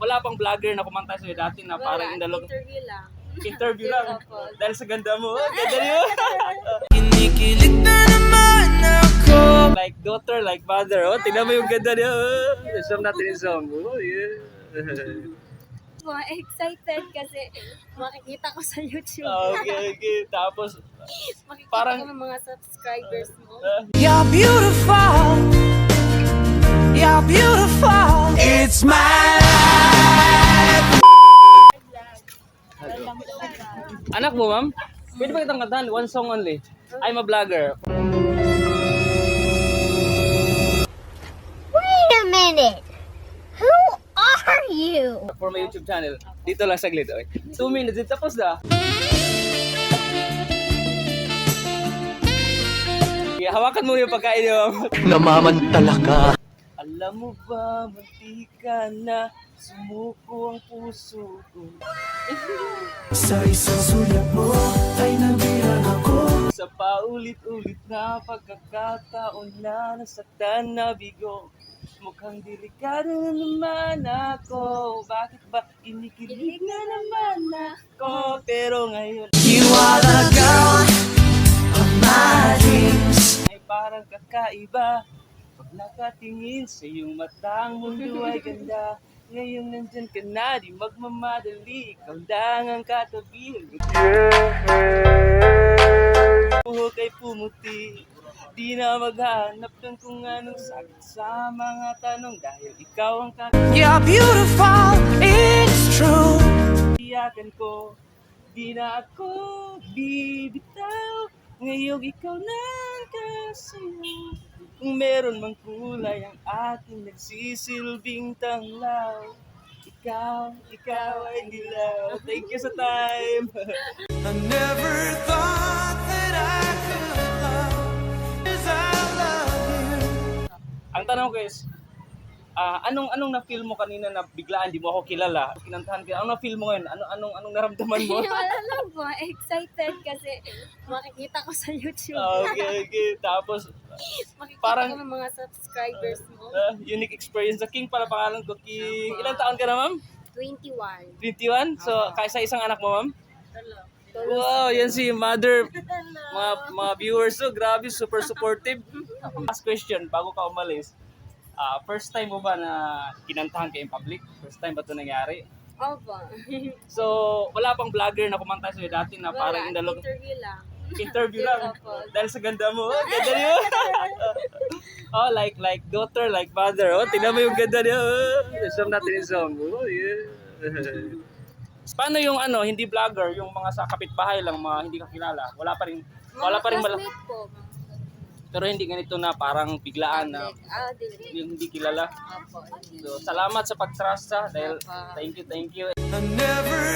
wala pang vlogger na kumanta sa'yo dati na parang indalog. Interview lang. Interview lang. Opo. Dahil sa ganda mo. Ganda niyo. Kinikilig na naman ako. Like daughter, like mother. Oh, tingnan mo yung ganda niya. Song natin yung song. Oh, yeah. Excited kasi makikita ko sa YouTube. Okay. Tapos, Makikita parang- ko ng mga subscribers mo. You're beautiful. You're beautiful. It's my life. anak mo, ma'am? Pwede ba kitang kantahan? One song only. I'm a vlogger. Wait a minute. Who are you? For my YouTube channel. Dito lang saglit. Okay. 2 minutes. Tapos na. Okay, hawakan mo yung pagkain niyo. Namamantala ka. Alam mo ba, mantika na sumuko ang puso ko. Sa isang sulat mo ay nabilang ako. Sa paulit-ulit na pagkakataon na nasaktan na bigo. Mukhang delikado na naman ako. Bakit ba inikilig na naman ako? Pero ngayon You are the girl of my dreams. ay parang kakaiba. Pag nakatingin sa iyong mata, ang mundo ay ganda. Ngayong nandyan ka na, di magmamadali. Ikaw lang ang katabi. Buhok ay pumuti. Di na maghanap ng kung anong sagot sa mga tanong. Dahil ikaw ang You're beautiful, it's true. katiyakan ko. Di na ako bibitaw. Ngayong ikaw na ang kasayo. Kung meron mang kulay ang ating nagsisilbing tanglaw. Ikaw ay dilaw. Thank you sa time. I never thought that I could love as I love you. Ang tanong ko is, anong na-feel mo kanina na biglaan, di mo ako kilala? Kinantahan ka, anong na-feel mo ngayon? Anong naramdaman mo? Wala lang po. Excited kasi makikita ko sa YouTube. Okay. Tapos, Makikita parang- ko ng mga subscribers mo. unique experience. Sa King para pangalan ko, King. Ilang taon ka na, ma'am? 21. 21? So, sa isang anak mo, ma'am? Hello. Wow, yan si mother. Mga viewers, so grabe, super supportive. Last question, bago ka umalis. First time mo ba na kinantahan kayo in public? First time ba ito nangyari? Opo. So, wala pang vlogger na kumanta sa'yo dati na parang Wala. indalog. Interview lang. Interview lang. Opo. Dahil sa ganda mo. Ganda niyo. Oh, like daughter, like mother. Oh, tingnan mo yung ganda niyo. Song natin yung song. Oh, yeah. Paano yung hindi vlogger, yung mga sa kapitbahay lang, mga hindi kakilala? Wala pa rin Mga mala. classmate po. Pero hindi ganito na parang biglaan na Dili. yung hindi kilala. Opo. So, salamat sa pag-trust dahil thank you. I never